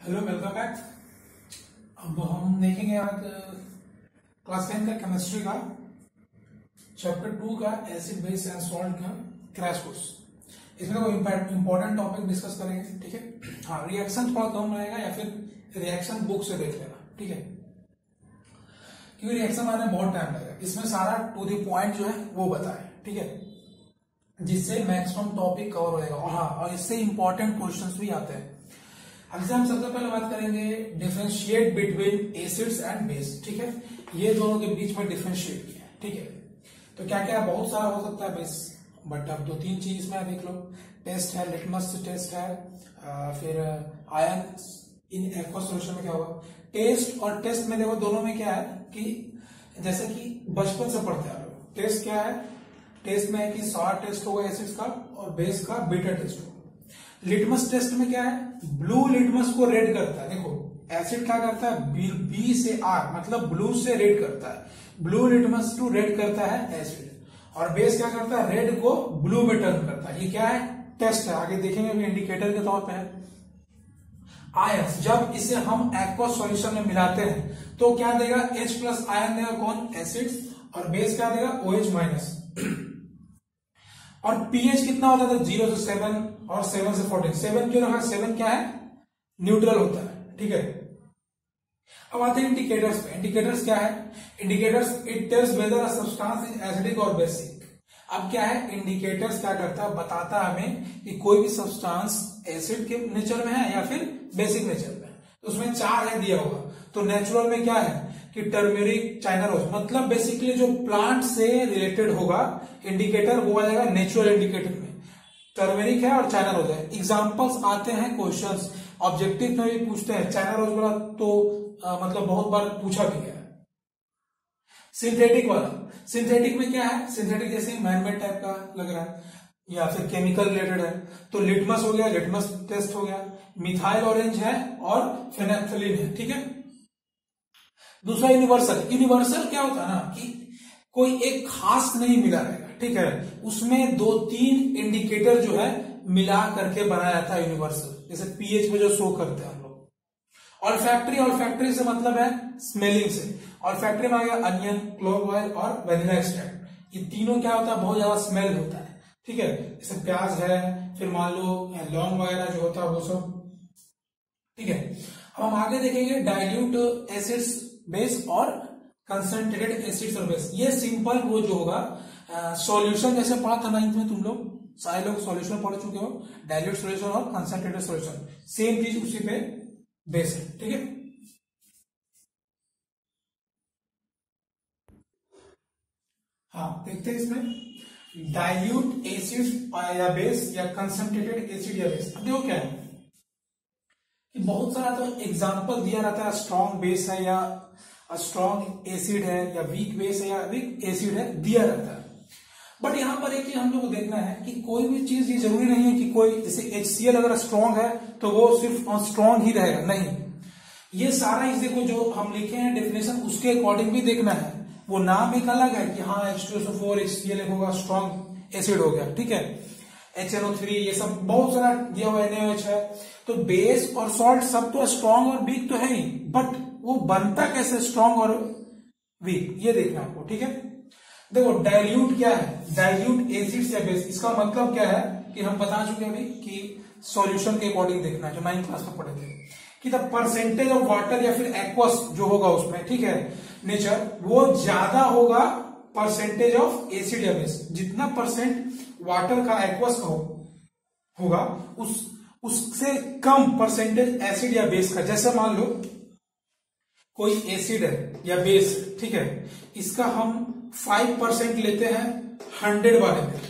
Hello, welcome back. अब हम देखेंगे आज क्लास 10 का केमिस्ट्री का चैप्टर 2 का एसिड बेस एंड सॉल्ट का क्रैश कोर्स। इसमें कोई इंपॉर्टेंट टॉपिक डिस्कस करेंगे, ठीक है। हाँ, रिएक्शन थोड़ा कम रहेगा या फिर रिएक्शन बुक से देख लेना, ठीक है, क्योंकि रिएक्शन आने में बहुत टाइम लगेगा। इसमें सारा टू द पॉइंट जो है वो बताए, ठीक है, जिससे मैक्सिमम टॉपिक कवर हो जाएगा। और हाँ, और इससे इंपॉर्टेंट क्वेश्चंस भी आते हैं। अब हम सबसे पहले बात करेंगे differentiate between acids and base, ठीक है। ये दोनों के बीच में डिफरेंशिएट किया है, ठीक है। तो क्या क्या बहुत सारा हो सकता है बेस, बट अब दो तीन चीज इसमें देख लो। टेस्ट है, लिटमस टेस्ट है, फिर आयन इन एक्वस सॉल्यूशन में क्या होगा। टेस्ट और टेस्ट में देखो, दोनों में क्या है कि जैसे कि बचपन से पढ़ते हैं लोग। टेस्ट क्या है, टेस्ट में है कि सॉर टेस्ट होगा एसिड्स का और बेस का बीटा टेस्ट होगा। लिटमस टेस्ट में क्या है, ब्लू लिटमस को रेड करता है। देखो एसिड क्या करता है, बी से आर मतलब ब्लू से रेड करता है। ब्लू लिटमस टू रेड करता है एसिड, और बेस क्या करता है, रेड को ब्लू में टर्न करता है। ये क्या है, टेस्ट है। आगे देखेंगे इंडिकेटर के तौर पे है। आयंस, जब इसे हम एक्वस सॉल्यूशन में मिलाते हैं तो क्या देगा, H प्लस आयन देगा कौन, एसिड्स, और बेस क्या देगा, OH माइनस। और पीएच कितना होता था, 0 से 7 और 7 से 14। 7 क्यों रखा, 7 क्या है, न्यूट्रल होता है, ठीक है। अब आते हैं इंडिकेटर्स पे। इंडिकेटर्स क्या है, indicators it tells weather a substance is acidic और बेसिक। अब क्या है, इंडिकेटर्स क्या करता है, बताता है हमें कि कोई भी सब्सटेंस एसिड के नेचर में है या फिर बेसिक नेचर में है। तो उसमें 4 है दिया होगा। तो नेचुरल में क्या है कि टर्मेरिक, चाइना रोज, मतलब बेसिकली जो प्लांट से रिलेटेड होगा इंडिकेटर वो आ जाएगा नेचुरल इंडिकेटर में। टर्मेरिक है और चाइना रोज है। एग्जांपल्स आते हैं क्वेश्चंस, ऑब्जेक्टिव में भी पूछते हैं। चाइना रोज वाला तो मतलब बहुत बार पूछा भी गया है। सिंथेटिक वाला, सिंथेटिक में क्या है, सिंथेटिक जैसे मैनमेड टाइप का लग रहा है या फिर केमिकल रिलेटेड है। तो लिटमस हो गया, लिटमस टेस्ट हो गया। मिथाइल ऑरेंज है और फेनेल्फथलीन है, ठीक है। दूसरा यूनिवर्सल। यूनिवर्सल क्या होता है ना कि कोई एक खास नहीं मिला रहेगा, ठीक है। उसमें 2-3 इंडिकेटर जो है मिला करके बनाया जाता है यूनिवर्सल, जैसे पीएच में जो शो करते हैं हम लोग। ऑल्फैक्टरी, ऑल्फैक्टरी से मतलब है स्मेलिंग से। ऑल्फैक्टरी में आ गया अनियन, क्लोव ऑयल और वेनिला एक्सट्रैक्ट। ये तीनों क्या होता है, बहुत ज्यादा स्मेल होता है, ठीक है। जैसे प्याज है, फिर मान लो लौंग वगैरह जो होता है वो सब, ठीक है। अब हम आगे देखेंगे डाइल्यूट एसिड्स बेस और कंसंट्रेटेड एसिड्स और बेस। ये सिंपल वो जो होगा सॉल्यूशन जैसे पढ़ा था 9th में, तुम लोग सारे लोग सॉल्यूशन पढ़ चुके हो, डाइल्यूट सॉल्यूशन और कंसंट्रेटेड सॉल्यूशन, सेम चीज उसी पे बेस है, ठीक है। हाँ, देखते हैं इसमें डाइल्यूट एसिड या बेस या कंसंट्रेटेड एसिड या बेस। अब देखो क्या है कि बहुत सारा तो एग्जांपल दिया रहता है, स्ट्रॉन्ग बेस है या स्ट्रॉन्ग एसिड है या वीक बेस है या वीक एसिड है, दिया रहता है। बट यहां पर एक चीज हम लोग को देखना है कि कोई भी चीज ये जरूरी नहीं है कि कोई जैसे HCl अगर स्ट्रॉन्ग है तो वो सिर्फ स्ट्रॉन्ग ही रहेगा, नहीं। ये सारा इस देखो जो हम लिखे हैं डेफिनेशन, उसके अकॉर्डिंग भी देखना है। वो नाम एक अलग है कि हाँ H2SO4 HCl होगा, स्ट्रॉन्ग एसिड हो गया, ठीक है। HNO3 ये सब बहुत सारा दिया हुआ, NaOH है। तो बेस और सॉल्ट सब तो स्ट्रॉन्ग और वीक तो है ही, बट वो बनता कैसे स्ट्रॉन्ग और वीक, ये देखना आपको, ठीक है। देखो डाइल्यूट क्या है, डाइल्यूट एसिड्स या बेस, इसका मतलब क्या है कि हम बता चुके अभी कि सॉल्यूशन के अकॉर्डिंग देखना है, जो 9th क्लास में पढ़े थे कि द परसेंटेज ऑफ वाटर या फिर एक्वस जो होगा उसमें, ठीक है, नेचर, वो ज्यादा होगा परसेंटेज ऑफ एसिड या बेस। जितना परसेंट वाटर का एक्वस का होगा उससे कम परसेंटेज एसिड या बेस का। जैसे मान लो कोई एसिड है या बेस, ठीक है, इसका हम 5% लेते हैं 100 वाले में,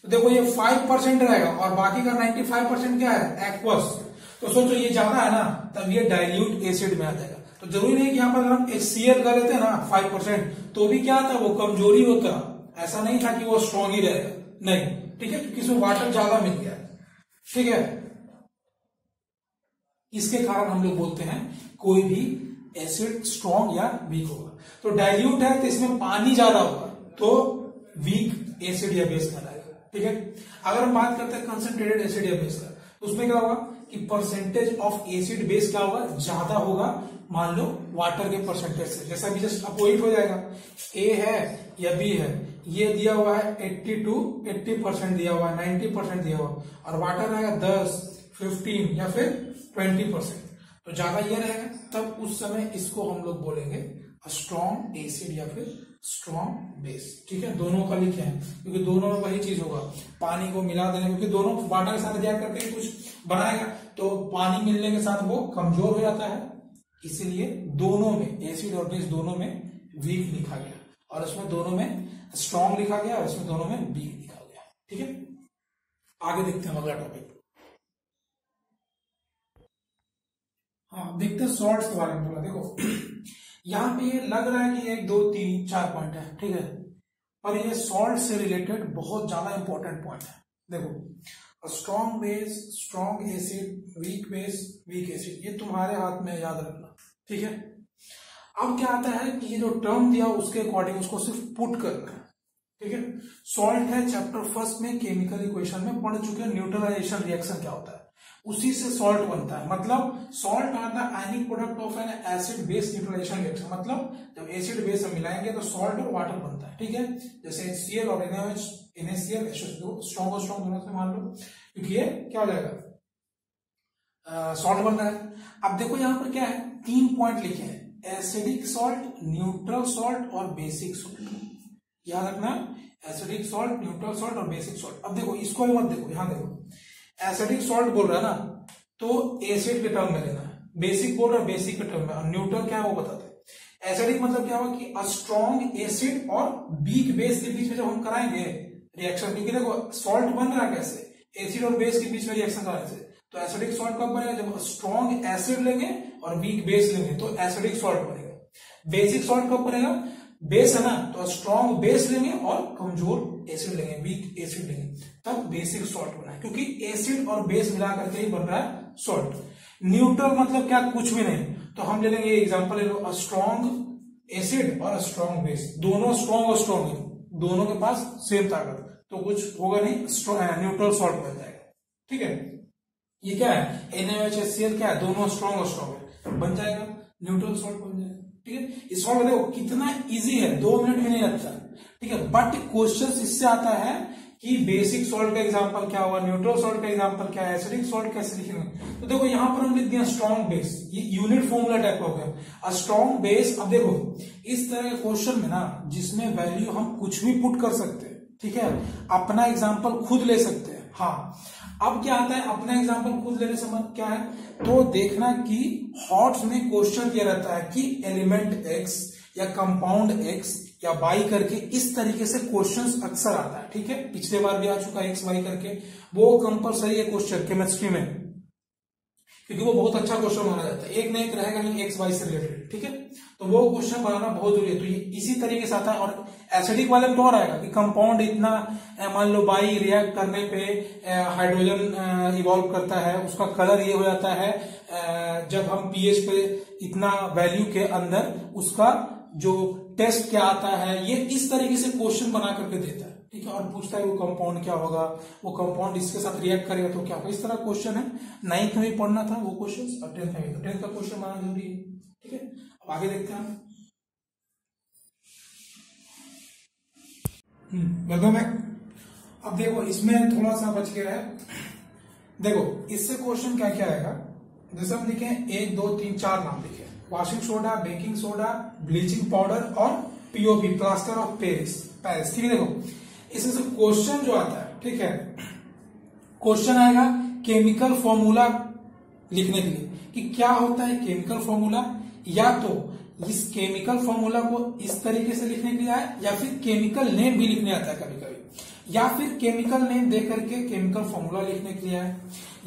तो देखो ये 5% रहेगा और बाकी का 95% क्या है, एक्वस। तो सोचो ये ज्यादा है ना, तब ये डाइल्यूट एसिड में आ जाएगा। तो जरूरी नहीं कि यहाँ पर अगर हम HCl का लेते हैं ना 5%, तो भी क्या था, वो कमजोरी होता, ऐसा नहीं था कि वो स्ट्रॉन्ग ही रहेगा, नहीं, ठीक है, क्योंकि इसमें वाटर ज्यादा मिल गया, ठीक है। इसके कारण हम लोग बोलते हैं कोई भी एसिड स्ट्रॉन्ग या वीक होगा। तो डाइल्यूट है तो इसमें पानी ज्यादा होगा, तो वीक एसिड या बेस कहलाएगा, ठीक है। अगर हम बात करते हैं कंसंट्रेटेड एसिड या बेस का, उसमें क्या होगा कि परसेंटेज ऑफ एसिड बेस क्या होगा, ज्यादा होगा मान लो वाटर के परसेंटेज से। जैसा कि जस्ट अपोजिट हो जाएगा, ए है या बी है, ये दिया हुआ है 80 to 80% दिया हुआ है, 90% दिया हुआ, और वाटर रहेगा 10, 15 या फिर 20%, तो ज्यादा ये रहेगा, तब उस समय इसको हम लोग बोलेंगे स्ट्रॉन्ग एसिड या फिर स्ट्रॉन्ग बेस। ठीक है, दोनों का लिखे हैं क्योंकि दोनों में वही चीज होगा, पानी को मिला देने, क्योंकि दोनों वाटर के साथ रिएक्ट करके कुछ बनाएगा, तो पानी मिलने के साथ वो कमजोर हो जाता है, इसीलिए दोनों में एसिड और बेस दोनों में वीक लिखा गया, और उसमें दोनों में स्ट्रॉन्ग लिखा गया और इसमें दोनों में वीक लिखा गया। ठीक है, आगे देखते हैं अगला टॉपिक। हाँ, देखते हैं सॉल्ट्स के बारे में थोड़ा। देखो यहाँ पे ये लग रहा है कि 1 2 3 4 पॉइंट है, ठीक है, पर ये सॉल्ट से रिलेटेड बहुत ज्यादा इंपॉर्टेंट पॉइंट है। देखो, strong base, strong acid, weak base, weak acid, ये तुम्हारे हाथ में, याद रखना। ठीक है, अब क्या आता है कि ये जो टर्म दिया उसके अकॉर्डिंग उसको सिर्फ पुट करना है। ठीक है, सॉल्ट है चैप्टर फर्स्ट में केमिकल इक्वेशन में पढ़ चुके हैं, न्यूट्रलाइजेशन रिएक्शन क्या होता है, उसी से सॉल्ट बनता है। मतलब salt are the ionic product of an acid base neutralization reaction, मतलब जब एसिड बेस हम मिलाएंगे तो सॉल्ट और वाटर बनता है। ठीक है, जैसे HCl और NaCl, स्ट्रॉन्ग और स्ट्रॉन्ग दोनों से मान लो, क्योंकि ये क्या हो जाएगा, सॉल्ट बन रहा है। अब देखो यहाँ पर क्या है, 3 पॉइंट लिखे हैं, एसिडिक सॉल्ट, न्यूट्रल सॉल्ट और बेसिक सॉल्ट। याद रखना, एसिडिक सॉल्ट, न्यूट्रल सॉल्ट और बेसिक सॉल्ट। अब देखो इसको भी मत देखो, यहां देखो, एसिडिक सॉल्ट बोल रहा है ना, तो एसिड के टर्म में लेना है, बेसिक बोल रहा है बेसिक के टर्म में, और न्यूट्रल क्या है वो बताते हैं। एसिडिक मतलब क्या होगा कि स्ट्रॉन्ग एसिड और वीक बेस के बीच में जब हम कराएंगे रिएक्शन, क्योंकि देखो सॉल्ट बन रहा है कैसे, एसिड और बेस के बीच में रिएक्शन कराने से, तो एसिडिक सॉल्ट कब बनेगा, जब स्ट्रॉन्ग एसिड लेंगे और वीक बेस लेंगे तो एसिडिक सॉल्ट बनेगा। बेसिक सॉल्ट कब बनेगा, बेस है ना, तो स्ट्रॉन्ग बेस लेंगे और कमजोर एसिड लेंगे, वीक एसिड लेंगे, तब बेसिक सॉल्ट बना है, क्योंकि एसिड और बेस मिला करके ही बन रहा है सॉल्ट। न्यूट्रल मतलब क्या, कुछ भी नहीं, तो हम ले लेंगे एग्जांपल ले लो, स्ट्रॉन्ग एसिड और स्ट्रॉन्ग बेस, दोनों स्ट्रॉन्ग और स्ट्रॉन्ग है, दोनों के पास सेम ताकत, तो कुछ होगा नहीं, न्यूट्रल सॉल्ट बन जाएगा। ठीक है, ये क्या है, NaHCl क्या है, दोनों स्ट्रॉन्ग और स्ट्रॉन्ग है, बन जाएगा न्यूट्रल सॉल्ट बन जाएगा। ठीक है, इस सॉल्ट देखो कितना इजी है, 2 मिनट में नहीं लगता। ठीक है, बट क्वेश्चन इससे आता है कि बेसिक सॉल्ट का एग्जांपल क्या हुआ, न्यूट्रल सॉल्ट का एग्जांपल क्या है, एसिडिक सॉल्ट कैसे लिखेंगे। तो देखो यहां पर हम लिख दिया स्ट्रॉन्ग बेस, ये यूनिट फॉर्मूला टाइप हो गया, स्ट्रॉन्ग बेस। अब देखो इस तरह के क्वेश्चन में ना, जिसमें वैल्यू हम कुछ भी पुट कर सकते हैं, ठीक है, अपना एग्जाम्पल खुद ले सकते हैं। हाँ, अब क्या आता है, अपना एग्जाम्पल खुद लेने से मतलब क्या है, तो देखना कि हॉट्स में क्वेश्चन दिया रहता है कि एलिमेंट एक्स या कंपाउंड एक्स या बाई करके, इस तरीके से क्वेश्चंस अक्सर आता है। ठीक है, पिछले बार भी आ चुका है एक्स वाई करके, वो कंपलसरी है क्वेश्चन केमिस्ट्री में, क्योंकि वो बहुत अच्छा क्वेश्चन माना जाता है, एक ना एक रहेगा नहीं एक्स वाई से रिलेटेड। ठीक है, तो वो क्वेश्चन बनाना बहुत जरूरी है, तो ये इसी तरीके से आता है। और एसिडिक वाले में तो और आएगा कि कंपाउंड इतना, मान लो बाई रिएक्ट करने पे हाइड्रोजन इवॉल्व करता है, उसका कलर ये हो जाता है, जब हम पीएच पे इतना वैल्यू के अंदर उसका जो टेस्ट क्या आता है, ये इस तरीके से क्वेश्चन बना करके देता है। ठीक है, और पूछता है वो कंपाउंड क्या होगा, वो कंपाउंड इसके साथ रिएक्ट करेगा तो क्या होगा, इस तरह क्वेश्चन है। 9th में भी पढ़ना था वो क्वेश्चन, और 10th में भी, तो 10th का क्वेश्चन बनाना जरूरी है। ठीक है, अब आगे देखते हैं। Welcome back. अब देखो इसमें थोड़ा सा बच गया है, देखो इससे क्वेश्चन क्या क्या आएगा, जैसे हम लिखे 1 2 3 4 नाम लिखे, washing soda, baking soda, bleaching powder और पीओपी, प्लास्टर ऑफ पेरिस। ठीक है, देखो इसमें से क्वेश्चन जो आता है, ठीक है, क्वेश्चन आएगा केमिकल फॉर्मूला लिखने के लिए कि क्या होता है केमिकल फॉर्मूला, या तो इस केमिकल फॉर्मूला को इस तरीके से लिखने के लिए आए, या फिर केमिकल नेम भी लिखने आता है कभी कभी, या फिर केमिकल नेम दे करके केमिकल फॉर्मूला लिखने के लिए आए,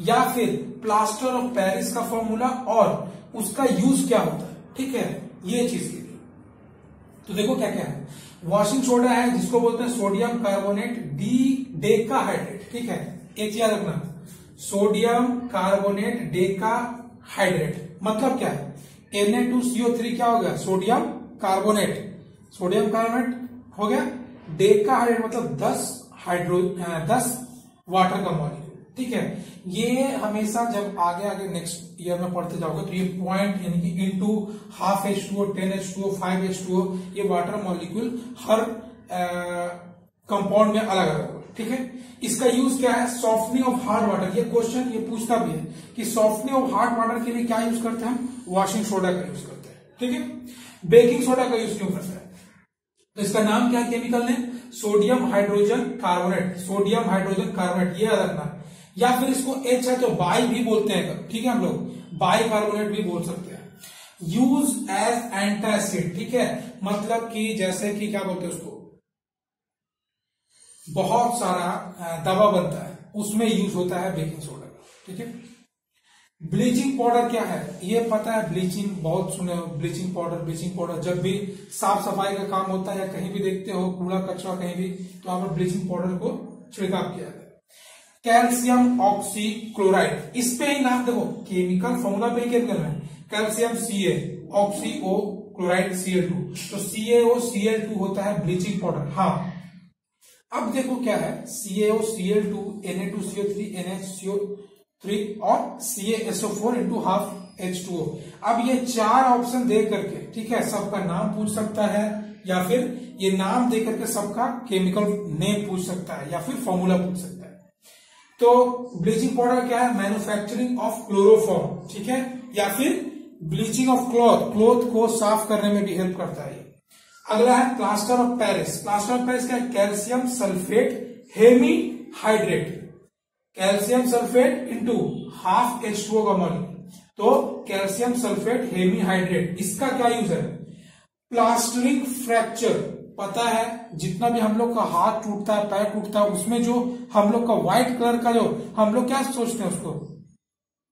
या फिर प्लास्टर ऑफ पेरिस का फॉर्मूला और उसका यूज क्या होता है। ठीक है, ये चीज के लिए तो देखो क्या क्या है, वॉशिंग सोडा है जिसको बोलते हैं सोडियम कार्बोनेट डेकाहाइड्रेट। ठीक है, एक याद रखना, सोडियम कार्बोनेट डेकाहाइड्रेट मतलब क्या है, Na2CO3 क्या हो गया, सोडियम कार्बोनेट, सोडियम कार्बोनेट हो गया, डेकाहाइड्रेट मतलब 10 वाटर का मॉलिक्यूल। ठीक है। ये हमेशा जब आगे आगे नेक्स्ट ईयर में पढ़ते जाओगे तो ये पॉइंट यानी कि into half H2O, 10 H2O, 5 H2O, ये वाटर मॉलिक्यूल हर कंपाउंड में अलग अलग होगा, ठीक है। इसका यूज क्या है, सॉफ्टनिंग ऑफ हार्ड वाटर। ये क्वेश्चन ये पूछता भी है कि सॉफ्टनिंग ऑफ हार्ड वाटर के लिए क्या यूज करते हैं हम, वॉशिंग सोडा का यूज करते हैं, ठीक है। बेकिंग सोडा का यूज क्यों करते हैं, तो इसका नाम क्या है केमिकल ने, sodium hydrogen carbonate, sodium hydrogen carbonate, ये याद रखना। या फिर इसको H है तो बाई भी बोलते हैं, ठीक है, हम लोग बाई कार्बोनेट भी बोल सकते हैं। यूज एज एंटासिड, ठीक है, मतलब कि जैसे कि क्या बोलते हैं उसको, बहुत सारा दवा बनता है उसमें यूज होता है बेकिंग सोडा का, ठीक है। ब्लीचिंग पाउडर क्या है, ये पता है, ब्लीचिंग बहुत सुने हो, ब्लीचिंग पाउडर जब भी साफ सफाई का काम होता है या कहीं भी देखते हो कूड़ा कचरा कहीं भी, तो वहां पर ब्लीचिंग पाउडर को छिड़काव किया जाता है। कैल्शियम ऑक्सीक्लोराइड, इस पे ही नाम देखो, केमिकल फॉर्मूला पे ही केमिकल है, कैल्शियम Ca, ऑक्सीओ क्लोराइड Cl2, तो CaOCl2 होता है ब्लीचिंग पाउडर। हाँ, अब देखो क्या है, CaOCl2, Na2CO3, NaCO3 और CaSO4 इंटू हाफ H2O। अब ये चार ऑप्शन दे करके, ठीक है, सबका नाम पूछ सकता है या फिर ये नाम दे करके सबका केमिकल नेम पूछ सकता है या फिर फॉर्मूला पूछ सकता है। तो ब्लीचिंग पाउडर क्या है, मैन्युफैक्चरिंग ऑफ क्लोरोफॉर्म, ठीक है, या फिर ब्लीचिंग ऑफ क्लॉथ को साफ करने में भी हेल्प करता है। अगला है plaster of Paris. Plaster of Paris क्या है, calcium sulphate hemihydrate, calcium sulphate into half H2O का मॉलिक्यूल, तो कैल्शियम सल्फेट हेमी हाइड्रेट। इसका क्या यूज है, प्लास्टरिंग फ्रैक्चर, पता है जितना भी हम लोग का हाथ टूटता है पैर टूटता है उसमें जो हम लोग का व्हाइट कलर का, जो हम लोग क्या सोचते हैं उसको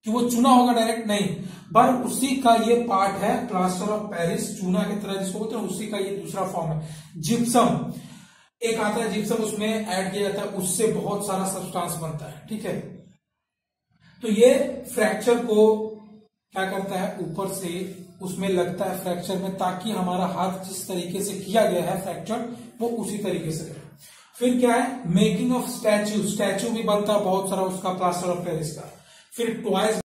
कि वो चूना होगा, डायरेक्ट नहीं, पर उसी का ये पार्ट है प्लास्टर ऑफ पेरिस, चूना की तरह जिसको बोलते हैं, उसी का ये दूसरा फॉर्म है। जिप्सम एक आता है, जिप्सम उसमें ऐड किया जाता है, उससे बहुत सारा सब्सटेंस बनता है, ठीक है। तो ये फ्रैक्चर को क्या करता है, ऊपर से उसमें लगता है फ्रैक्चर में, ताकि हमारा हाथ जिस तरीके से किया गया है फ्रैक्चर वो उसी तरीके से रहे। फिर क्या है, मेकिंग ऑफ स्टैचू भी बनता है बहुत सारा उसका, प्लास्टर ऑफ पेरिस का। फिर टॉयज